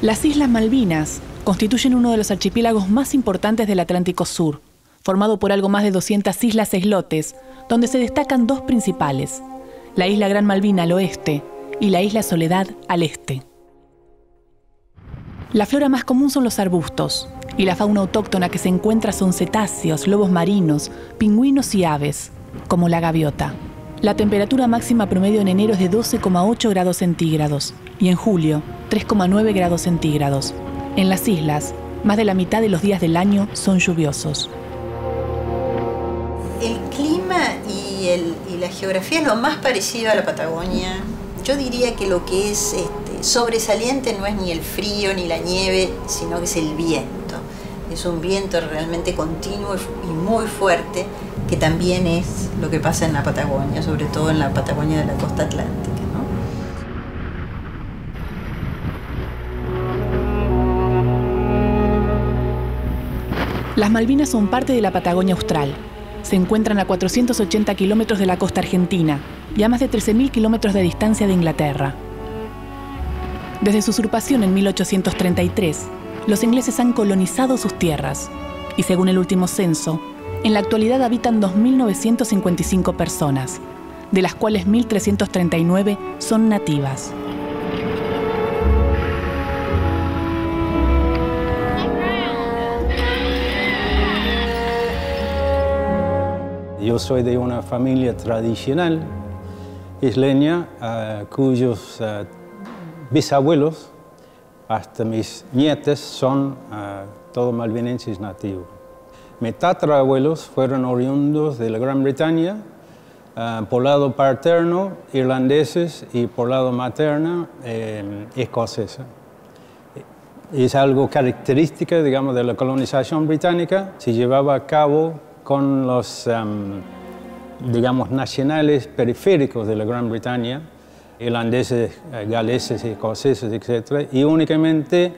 Las Islas Malvinas constituyen uno de los archipiélagos más importantes del Atlántico Sur, formado por algo más de 200 islas islotes, donde se destacan dos principales, la isla Gran Malvina al oeste y la isla Soledad al este. La flora más común son los arbustos, y la fauna autóctona que se encuentra son cetáceos, lobos marinos, pingüinos y aves, como la gaviota. La temperatura máxima promedio en enero es de 12,8 grados centígrados y en julio 3,9 grados centígrados. En las islas, más de la mitad de los días del año son lluviosos. El clima y la geografía es lo más parecido a la Patagonia. Yo diría que lo que es sobresaliente no es ni el frío ni la nieve, sino que es el viento. Es un viento realmente continuo y muy fuerte, que también es lo que pasa en la Patagonia, sobre todo en la Patagonia de la costa atlántica, ¿no? Las Malvinas son parte de la Patagonia Austral. Se encuentran a 480 kilómetros de la costa argentina y a más de 13.000 kilómetros de distancia de Inglaterra. Desde su usurpación en 1833, los ingleses han colonizado sus tierras y, según el último censo, en la actualidad habitan 2.955 personas, de las cuales 1.339 son nativas. Yo soy de una familia tradicional isleña, cuyos bisabuelos, hasta mis nietas, son todos malvinenses nativos. Mis tatarabuelos fueron oriundos de la Gran Bretaña, por lado paterno irlandeses y por lado materno escocesa. Es algo característico, digamos, de la colonización británica. Se llevaba a cabo con los, digamos, nacionales periféricos de la Gran Bretaña, irlandeses, galeses, escoceses, etc. Y únicamente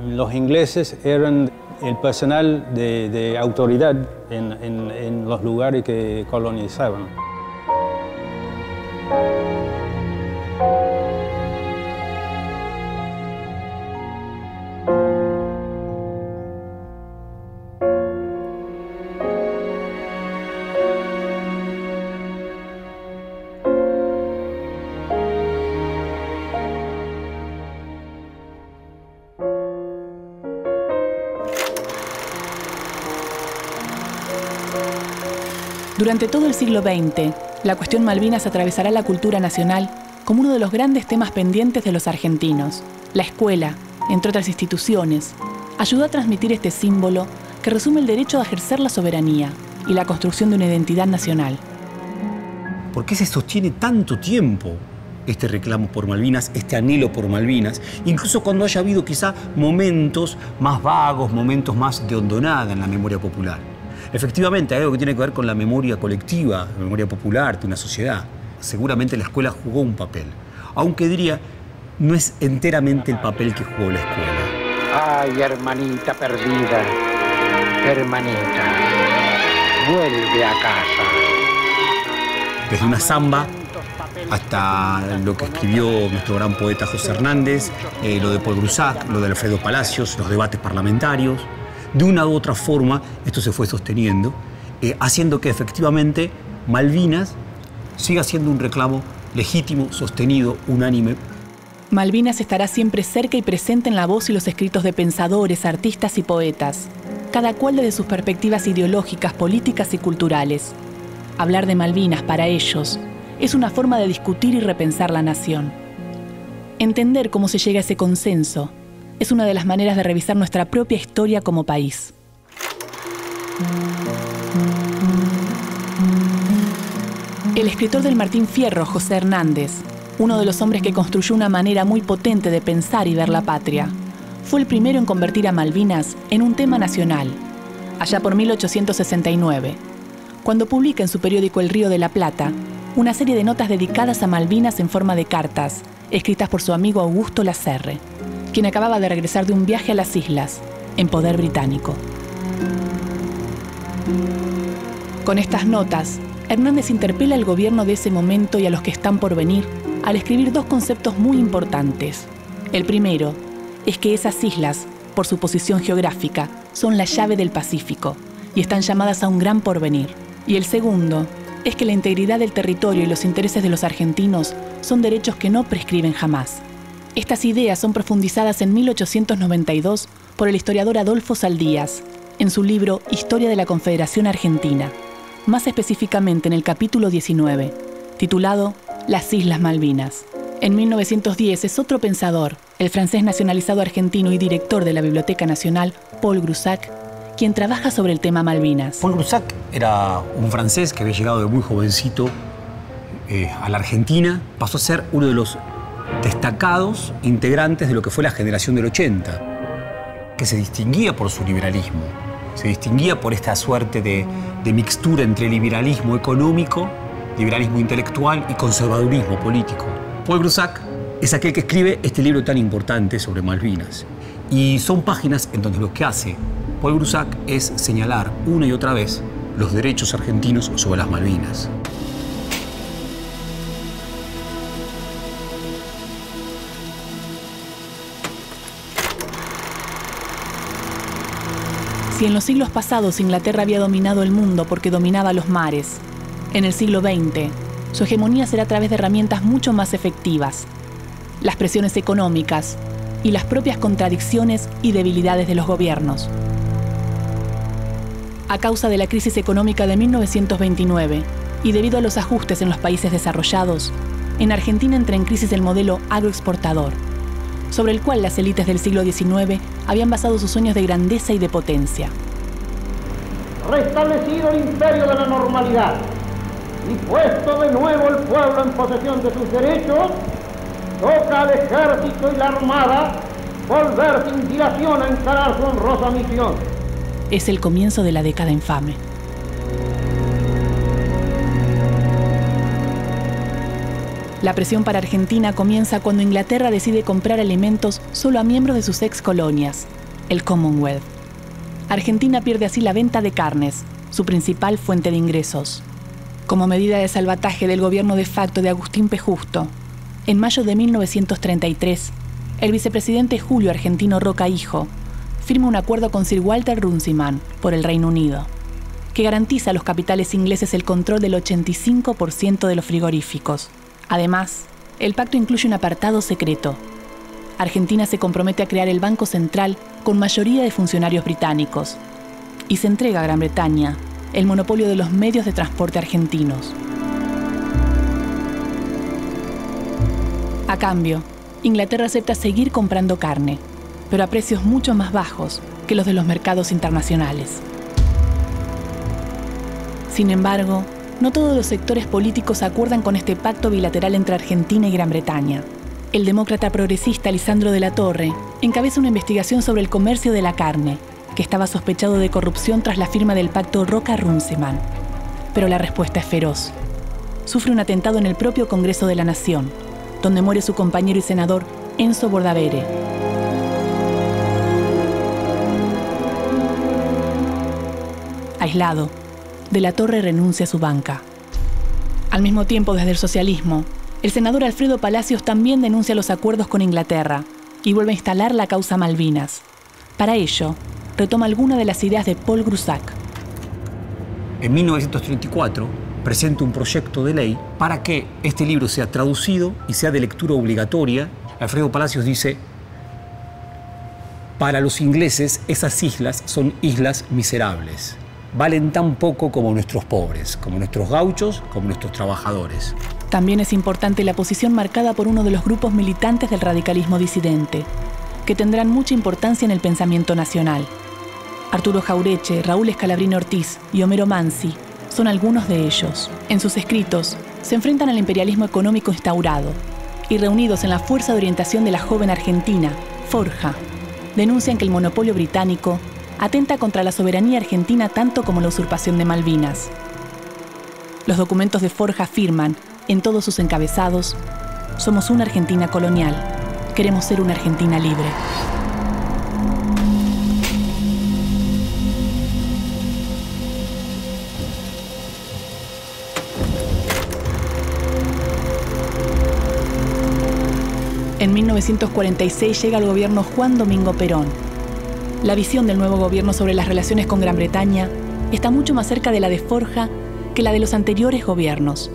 los ingleses eran el personal de autoridad en los lugares que colonizaban. Durante todo el siglo XX, la cuestión Malvinas atravesará la cultura nacional como uno de los grandes temas pendientes de los argentinos. La escuela, entre otras instituciones, ayudó a transmitir este símbolo que resume el derecho a ejercer la soberanía y la construcción de una identidad nacional. ¿Por qué se sostiene tanto tiempo este reclamo por Malvinas, este anhelo por Malvinas, incluso cuando haya habido quizá momentos más vagos, momentos más de hondonada en la memoria popular? Efectivamente, hay algo que tiene que ver con la memoria colectiva, la memoria popular de una sociedad. Seguramente la escuela jugó un papel, aunque diría, no es enteramente el papel que jugó la escuela. Ay, hermanita perdida, hermanita, vuelve a casa. Desde una samba hasta lo que escribió nuestro gran poeta José Hernández, lo de Paul Grusac, lo de Alfredo Palacios, los debates parlamentarios. De una u otra forma, esto se fue sosteniendo, haciendo que efectivamente Malvinas siga siendo un reclamo legítimo, sostenido, unánime. Malvinas estará siempre cerca y presente en la voz y los escritos de pensadores, artistas y poetas, cada cual desde sus perspectivas ideológicas, políticas y culturales. Hablar de Malvinas para ellos es una forma de discutir y repensar la nación. Entender cómo se llega a ese consenso es una de las maneras de revisar nuestra propia historia como país. El escritor del Martín Fierro, José Hernández, uno de los hombres que construyó una manera muy potente de pensar y ver la patria, fue el primero en convertir a Malvinas en un tema nacional, allá por 1869, cuando publica en su periódico El Río de la Plata una serie de notas dedicadas a Malvinas en forma de cartas, escritas por su amigo Augusto Lasserre, quien acababa de regresar de un viaje a las islas, en poder británico. Con estas notas, Hernández interpela al gobierno de ese momento y a los que están por venir al escribir dos conceptos muy importantes. El primero es que esas islas, por su posición geográfica, son la llave del Pacífico y están llamadas a un gran porvenir. Y el segundo es que la integridad del territorio y los intereses de los argentinos son derechos que no prescriben jamás. Estas ideas son profundizadas en 1892 por el historiador Adolfo Saldías, en su libro Historia de la Confederación Argentina, más específicamente en el capítulo 19, titulado Las Islas Malvinas. En 1910 es otro pensador, el francés nacionalizado argentino y director de la Biblioteca Nacional, Paul Groussac, quien trabaja sobre el tema Malvinas. Paul Groussac era un francés que había llegado de muy jovencito a la Argentina. Pasó a ser uno de los destacados integrantes de lo que fue la generación del 80, que se distinguía por su liberalismo, se distinguía por esta suerte de mixtura entre liberalismo económico, liberalismo intelectual y conservadurismo político. Paul Groussac es aquel que escribe este libro tan importante sobre Malvinas. Y son páginas en donde lo que hace Paul Groussac es señalar una y otra vez los derechos argentinos sobre las Malvinas. Si en los siglos pasados Inglaterra había dominado el mundo porque dominaba los mares, en el siglo XX su hegemonía será a través de herramientas mucho más efectivas: las presiones económicas y las propias contradicciones y debilidades de los gobiernos. A causa de la crisis económica de 1929 y debido a los ajustes en los países desarrollados, en Argentina entra en crisis el modelo agroexportador, sobre el cual las élites del siglo XIX habían basado sus sueños de grandeza y de potencia. Restablecido el imperio de la normalidad y puesto de nuevo el pueblo en posesión de sus derechos, toca al ejército y la armada volver sin dilación a encarar su honrosa misión. Es el comienzo de la década infame. La presión para Argentina comienza cuando Inglaterra decide comprar alimentos solo a miembros de sus ex colonias, el Commonwealth. Argentina pierde así la venta de carnes, su principal fuente de ingresos. Como medida de salvataje del gobierno de facto de Agustín P. Justo, en mayo de 1933, el vicepresidente Julio Argentino Roca Hijo firma un acuerdo con Sir Walter Runciman por el Reino Unido, que garantiza a los capitales ingleses el control del 85% de los frigoríficos. Además, el pacto incluye un apartado secreto. Argentina se compromete a crear el Banco Central con mayoría de funcionarios británicos y se entrega a Gran Bretaña el monopolio de los medios de transporte argentinos. A cambio, Inglaterra acepta seguir comprando carne, pero a precios mucho más bajos que los de los mercados internacionales. Sin embargo, no todos los sectores políticos acuerdan con este pacto bilateral entre Argentina y Gran Bretaña. El demócrata progresista Lisandro de la Torre encabeza una investigación sobre el comercio de la carne, que estaba sospechado de corrupción tras la firma del pacto Roca-Runciman. Pero la respuesta es feroz. Sufre un atentado en el propio Congreso de la Nación, donde muere su compañero y senador Enzo Bordavere. Aislado, de la Torre renuncia a su banca. Al mismo tiempo, desde el socialismo, el senador Alfredo Palacios también denuncia los acuerdos con Inglaterra y vuelve a instalar la causa Malvinas. Para ello, retoma algunas de las ideas de Paul Groussac. En 1934 presenta un proyecto de ley para que este libro sea traducido y sea de lectura obligatoria. Alfredo Palacios dice: para los ingleses esas islas son islas miserables. Valen tan poco como nuestros pobres, como nuestros gauchos, como nuestros trabajadores. También es importante la posición marcada por uno de los grupos militantes del radicalismo disidente, que tendrán mucha importancia en el pensamiento nacional. Arturo Jaureche, Raúl Scalabrini Ortiz y Homero Mansi son algunos de ellos. En sus escritos se enfrentan al imperialismo económico instaurado y, reunidos en la Fuerza de Orientación de la Joven Argentina, Forja, denuncian que el monopolio británico atenta contra la soberanía argentina tanto como la usurpación de Malvinas. Los documentos de Forja afirman, en todos sus encabezados: somos una Argentina colonial, queremos ser una Argentina libre. En 19 1946 llega al gobierno Juan Domingo Perón. La visión del nuevo gobierno sobre las relaciones con Gran Bretaña está mucho más cerca de la de Forja que la de los anteriores gobiernos.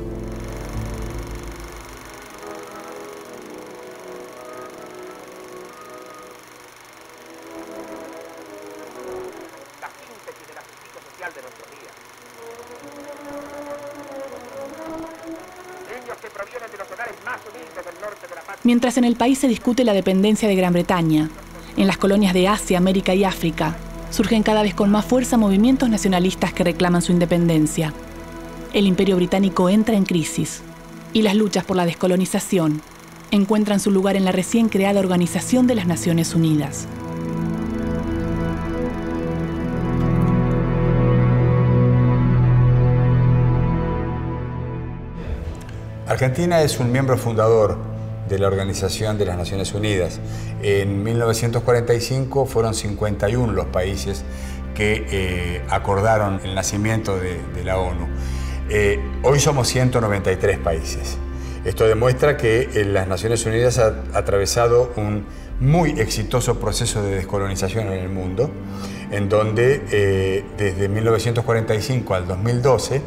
Mientras en el país se discute la dependencia de Gran Bretaña, en las colonias de Asia, América y África, surgen cada vez con más fuerza movimientos nacionalistas que reclaman su independencia. El Imperio Británico entra en crisis y las luchas por la descolonización encuentran su lugar en la recién creada Organización de las Naciones Unidas. Argentina es un miembro fundador de la Organización de las Naciones Unidas. En 1945 fueron 51 los países que acordaron el nacimiento de la ONU. Hoy somos 193 países. Esto demuestra que las Naciones Unidas ha atravesado un muy exitoso proceso de descolonización en el mundo, en donde desde 1945 al 2012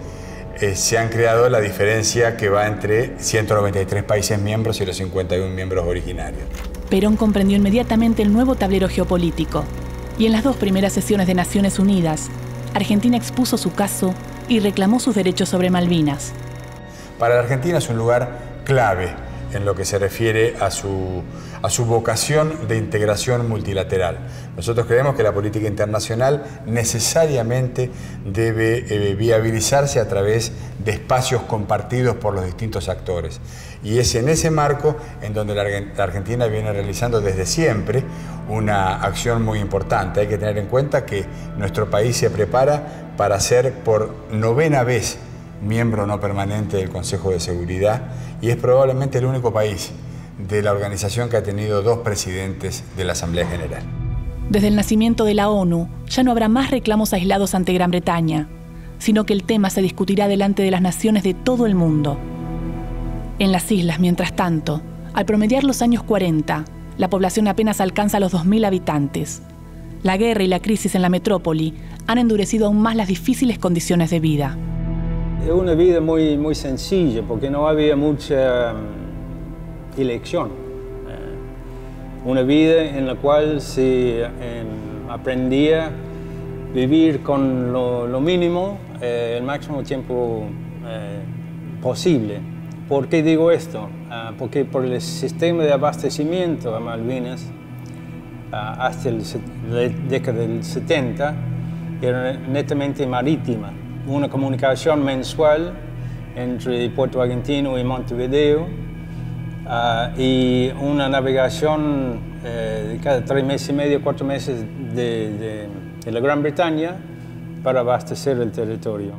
se han creado la diferencia que va entre 193 países miembros y los 51 miembros originarios. Perón comprendió inmediatamente el nuevo tablero geopolítico y en las dos primeras sesiones de Naciones Unidas, Argentina expuso su caso y reclamó sus derechos sobre Malvinas. Para la Argentina es un lugar clave en lo que se refiere a su vocación de integración multilateral. Nosotros creemos que la política internacional necesariamente debe viabilizarse a través de espacios compartidos por los distintos actores. Y es en ese marco en donde la Argentina viene realizando desde siempre una acción muy importante. Hay que tener en cuenta que nuestro país se prepara para ser por 9ª vez miembro no permanente del Consejo de Seguridad y es probablemente el único país de la organización que ha tenido 2 presidentes de la Asamblea General. Desde el nacimiento de la ONU ya no habrá más reclamos aislados ante Gran Bretaña, sino que el tema se discutirá delante de las naciones de todo el mundo. En las islas, mientras tanto, al promediar los años 40, la población apenas alcanza los 2.000 habitantes. La guerra y la crisis en la metrópoli han endurecido aún más las difíciles condiciones de vida. Es una vida muy sencilla porque no había mucha elección. Una vida en la cual se aprendía a vivir con lo mínimo el máximo tiempo posible. ¿Por qué digo esto? Porque por el sistema de abastecimiento a Malvinas hasta la década del 70 era netamente marítima. Una comunicación mensual entre Puerto Argentino y Montevideo y una navegación cada 3 meses y medio, 4 meses de la Gran Bretaña para abastecer el territorio.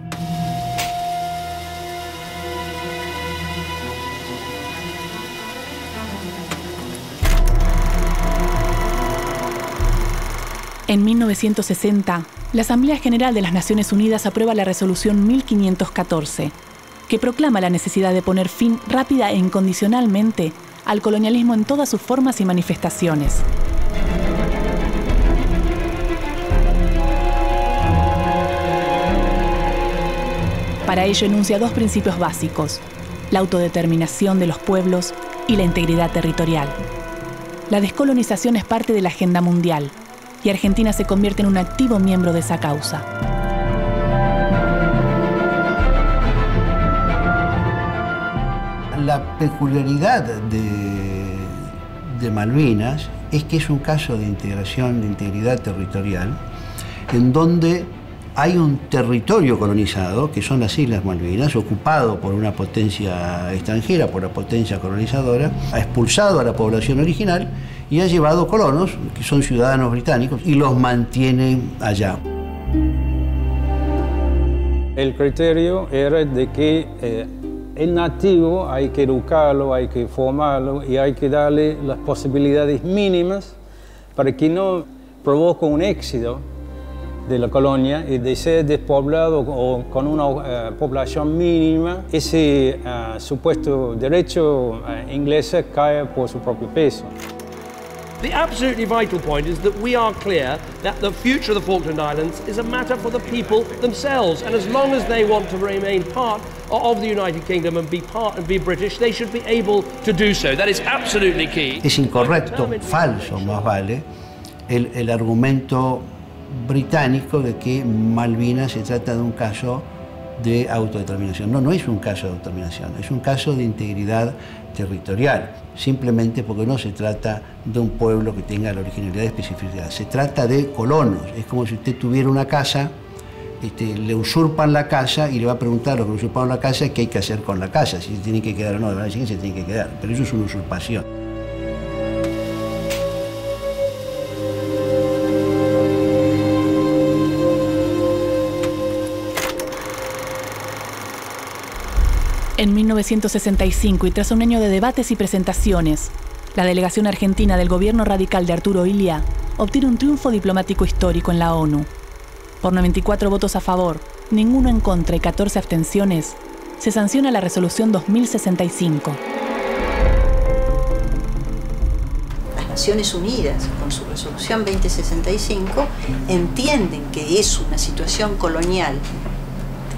En 1960, la Asamblea General de las Naciones Unidas aprueba la Resolución 1514, que proclama la necesidad de poner fin rápida e incondicionalmente al colonialismo en todas sus formas y manifestaciones. Para ello enuncia 2 principios básicos: la autodeterminación de los pueblos y la integridad territorial. La descolonización es parte de la agenda mundial y Argentina se convierte en un activo miembro de esa causa. La peculiaridad de Malvinas es que es un caso de integración, de integridad territorial, en donde hay un territorio colonizado, que son las Islas Malvinas, ocupado por una potencia extranjera, por la potencia colonizadora, ha expulsado a la población original y ha llevado colonos, que son ciudadanos británicos, y los mantiene allá. El criterio era de que el nativo hay que educarlo, hay que formarlo y hay que darle las posibilidades mínimas para que no provoque un éxodo de la colonia y de ser despoblado o con una población mínima, ese supuesto derecho inglés cae por su propio peso. The absolutely vital point is that we are clear that the future of the Falkland Islands is a matter for the people themselves, and as long as they want to remain part of the United Kingdom and be British, they should be able to do so. That is absolutely key. Es incorrecto, falso más vale, el argumento británico de que Malvinas se trata de un caso de autodeterminación. No, no es un caso de autodeterminación, es un caso de integridad territorial, simplemente porque no se trata de un pueblo que tenga la originalidad y especificidad, se trata de colonos. Es como si usted tuviera una casa, le usurpan la casa y le va a preguntar a los que usurparon la casa qué hay que hacer con la casa, si se tiene que quedar o no, le van a decir que se tiene que quedar, pero eso es una usurpación. En 1965, y tras un año de debates y presentaciones, la delegación argentina del gobierno radical de Arturo Illia obtiene un triunfo diplomático histórico en la ONU. Por 94 votos a favor, ninguno en contra y 14 abstenciones, se sanciona la resolución 2065. Las Naciones Unidas, con su resolución 2065, entienden que es una situación colonial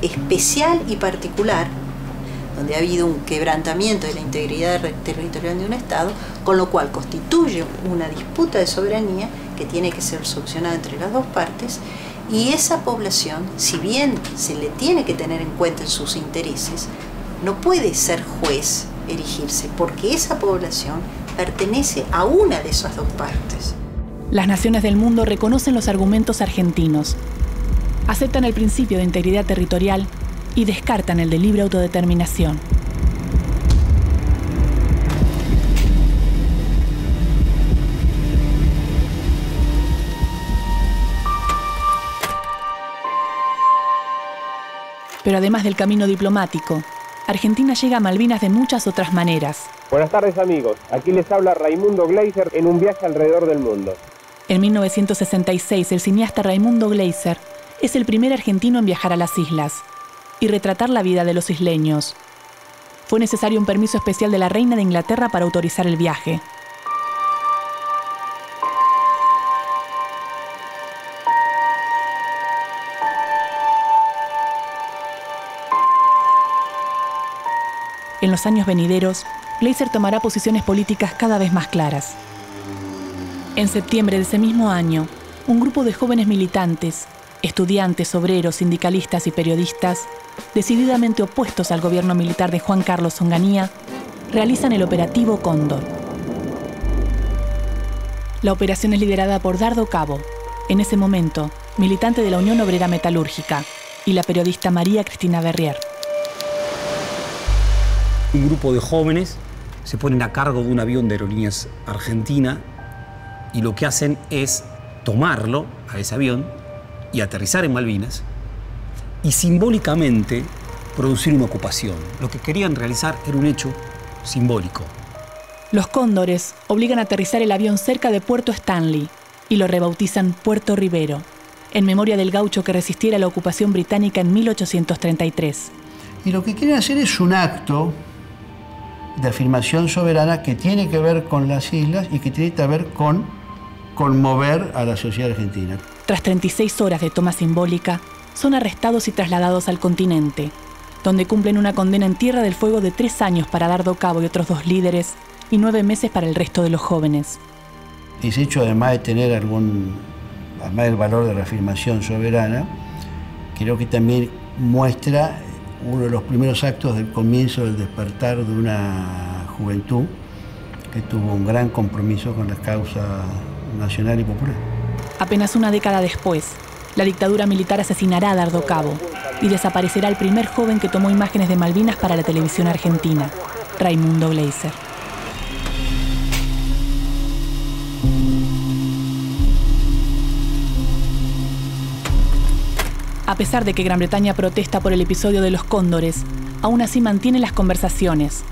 especial y particular, donde ha habido un quebrantamiento de la integridad territorial de un Estado, con lo cual constituye una disputa de soberanía que tiene que ser solucionada entre las dos partes, y esa población, si bien se le tiene que tener en cuenta en sus intereses, no puede ser juez, erigirse, porque esa población pertenece a una de esas dos partes. Las naciones del mundo reconocen los argumentos argentinos, aceptan el principio de integridad territorial y descartan el de libre autodeterminación. Pero además del camino diplomático, Argentina llega a Malvinas de muchas otras maneras. Buenas tardes, amigos. Aquí les habla Raimundo Gleiser en un viaje alrededor del mundo. En 1966, el cineasta Raimundo Gleiser es el primer argentino en viajar a las islas y retratar la vida de los isleños. Fue necesario un permiso especial de la reina de Inglaterra para autorizar el viaje. En los años venideros, Gleiser tomará posiciones políticas cada vez más claras. En septiembre de ese mismo año, un grupo de jóvenes militantes, estudiantes, obreros, sindicalistas y periodistas, decididamente opuestos al gobierno militar de Juan Carlos Onganía, realizan el operativo Cóndor. La operación es liderada por Dardo Cabo, en ese momento militante de la Unión Obrera Metalúrgica, y la periodista María Cristina Berrier. Un grupo de jóvenes se ponen a cargo de un avión de Aerolíneas Argentina y lo que hacen es tomarlo, a ese avión, y aterrizar en Malvinas y simbólicamente producir una ocupación. Lo que querían realizar era un hecho simbólico. Los cóndores obligan a aterrizar el avión cerca de Puerto Stanley y lo rebautizan Puerto Rivero, en memoria del gaucho que resistiera a la ocupación británica en 1833. Y lo que quieren hacer es un acto de afirmación soberana que tiene que ver con las islas y que tiene que ver con conmover a la sociedad argentina. Tras 36 horas de toma simbólica, son arrestados y trasladados al continente, donde cumplen una condena en Tierra del Fuego de 3 años para Dardo Cabo y otros 2 líderes y 9 meses para el resto de los jóvenes. Ese hecho, además de tener además del valor de la afirmación soberana, creo que también muestra uno de los primeros actos del comienzo del despertar de una juventud que tuvo un gran compromiso con la causa nacional y popular. Apenas una década después, la dictadura militar asesinará a Dardo Cabo y desaparecerá el primer joven que tomó imágenes de Malvinas para la televisión argentina, Raimundo Gleiser. A pesar de que Gran Bretaña protesta por el episodio de los cóndores, aún así mantiene las conversaciones.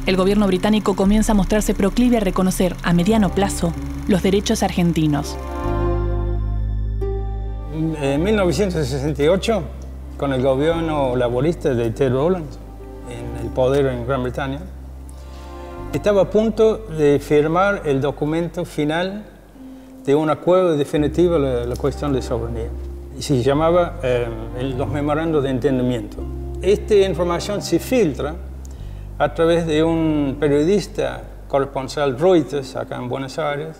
El gobierno británico comienza a mostrarse proclive a reconocer a mediano plazo los derechos argentinos. En 1968, con el gobierno laborista de Ted Rowlands en el poder en Gran Bretaña, estaba a punto de firmar el documento final de un acuerdo definitivo a la cuestión de soberanía. Y se llamaba los memorandos de entendimiento. Esta información se filtra a través de un periodista corresponsal Reuters, acá en Buenos Aires,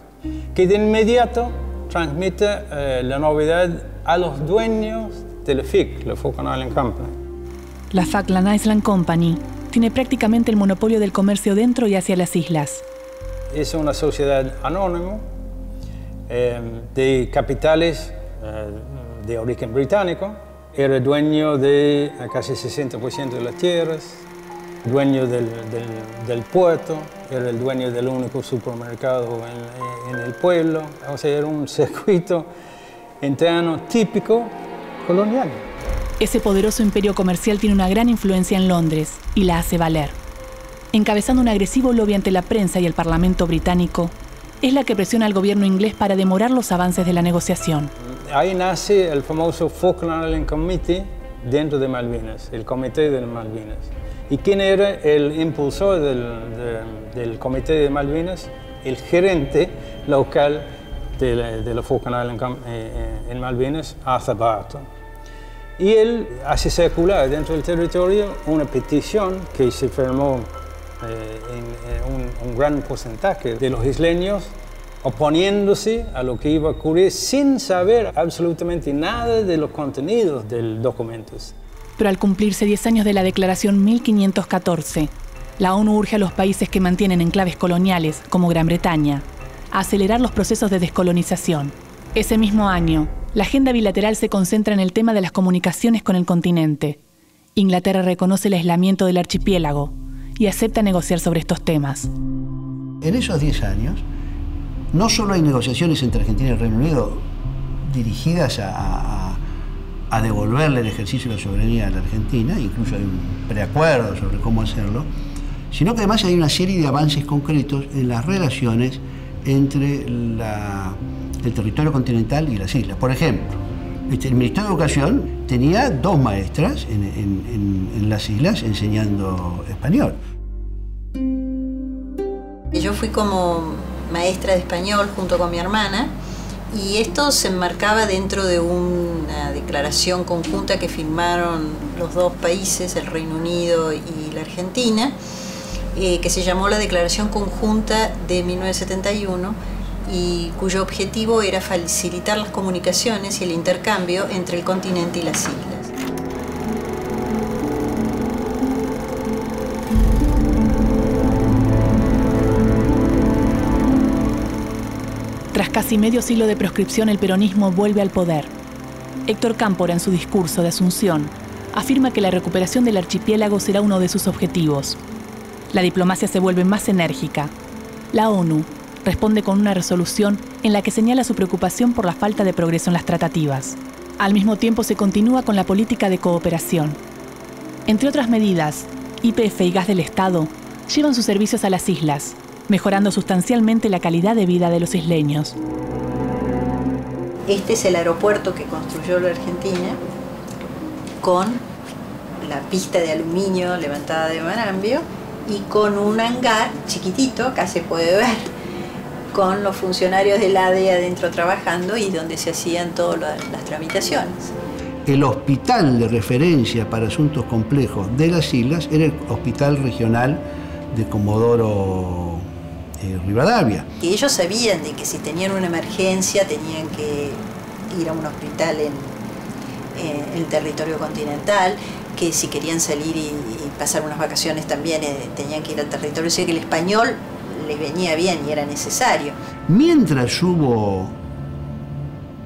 que de inmediato transmite la novedad a los dueños de la FIC, la Falkland Island Company. La Falkland Island Company tiene prácticamente el monopolio del comercio dentro y hacia las islas. Es una sociedad anónima de capitales de origen británico. Era dueño de casi 60% de las tierras, dueño del puerto, era el dueño del único supermercado en el pueblo. O sea, era un circuito interno típico colonial. Ese poderoso imperio comercial tiene una gran influencia en Londres y la hace valer. Encabezando un agresivo lobby ante la prensa y el Parlamento británico, es la que presiona al gobierno inglés para demorar los avances de la negociación. Ahí nace el famoso Falkland Island Committee dentro de Malvinas, el Comité de Malvinas. ¿Y quién era el impulsor del Comité de Malvinas? El gerente local de la Falkland Island en Malvinas, Arthur Barton. Y él hace circular dentro del territorio una petición que se firmó en un gran porcentaje de los isleños, oponiéndose a lo que iba a ocurrir sin saber absolutamente nada de los contenidos del documento. Pero al cumplirse 10 años de la Declaración 1514, la ONU urge a los países que mantienen enclaves coloniales, como Gran Bretaña, a acelerar los procesos de descolonización. Ese mismo año, la agenda bilateral se concentra en el tema de las comunicaciones con el continente. Inglaterra reconoce el aislamiento del archipiélago y acepta negociar sobre estos temas. En esos 10 años, no solo hay negociaciones entre Argentina y el Reino Unido dirigidas a devolverle el ejercicio de la soberanía a la Argentina, incluso hay un preacuerdo sobre cómo hacerlo, sino que además hay una serie de avances concretos en las relaciones entre el territorio continental y las islas. Por ejemplo, el Ministerio de Educación tenía 2 maestras en las islas enseñando español. Yo fui como maestra de español junto con mi hermana y esto se enmarcaba dentro de una declaración conjunta que firmaron los 2 países, el Reino Unido y la Argentina, que se llamó la Declaración Conjunta de 1971 y cuyo objetivo era facilitar las comunicaciones y el intercambio entre el continente y las islas. Tras casi medio siglo de proscripción, el peronismo vuelve al poder. Héctor Cámpora, en su discurso de Asunción, afirma que la recuperación del archipiélago será uno de sus objetivos. La diplomacia se vuelve más enérgica. La ONU responde con una resolución en la que señala su preocupación por la falta de progreso en las tratativas. Al mismo tiempo se continúa con la política de cooperación. Entre otras medidas, YPF y Gas del Estado llevan sus servicios a las islas, mejorando sustancialmente la calidad de vida de los isleños. Este es el aeropuerto que construyó la Argentina con la pista de aluminio levantada de Marambio y con un hangar chiquitito, acá se puede ver, con los funcionarios del ADE adentro trabajando y donde se hacían todas las tramitaciones. El hospital de referencia para asuntos complejos de las islas era el Hospital Regional de Comodoro Rivadavia. Y ellos sabían de que si tenían una emergencia tenían que ir a un hospital en el territorio continental, que si querían salir y pasar unas vacaciones también tenían que ir al territorio, o sea que el español les venía bien y era necesario. Mientras hubo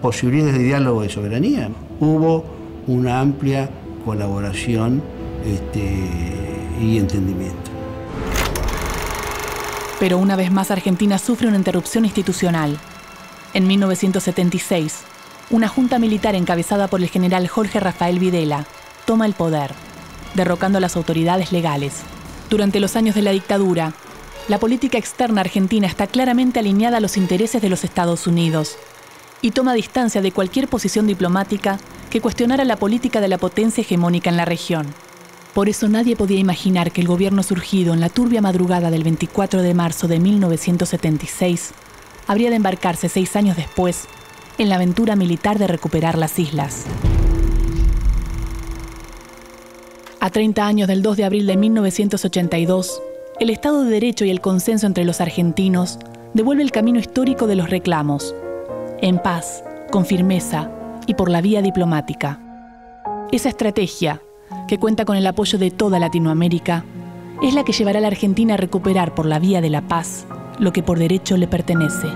posibilidades de diálogo de soberanía, hubo una amplia colaboración y entendimiento. Pero una vez más Argentina sufre una interrupción institucional. En 1976, una junta militar encabezada por el general Jorge Rafael Videla toma el poder, derrocando a las autoridades legales. Durante los años de la dictadura, la política externa argentina está claramente alineada a los intereses de los Estados Unidos y toma distancia de cualquier posición diplomática que cuestionara la política de la potencia hegemónica en la región. Por eso nadie podía imaginar que el gobierno surgido en la turbia madrugada del 24 de marzo de 1976 habría de embarcarse 6 años después en la aventura militar de recuperar las islas. A 30 años del 2 de abril de 1982, el Estado de Derecho y el consenso entre los argentinos devuelve el camino histórico de los reclamos, en paz, con firmeza y por la vía diplomática. Esa estrategia, que cuenta con el apoyo de toda Latinoamérica, es la que llevará a la Argentina a recuperar por la vía de la paz lo que por derecho le pertenece.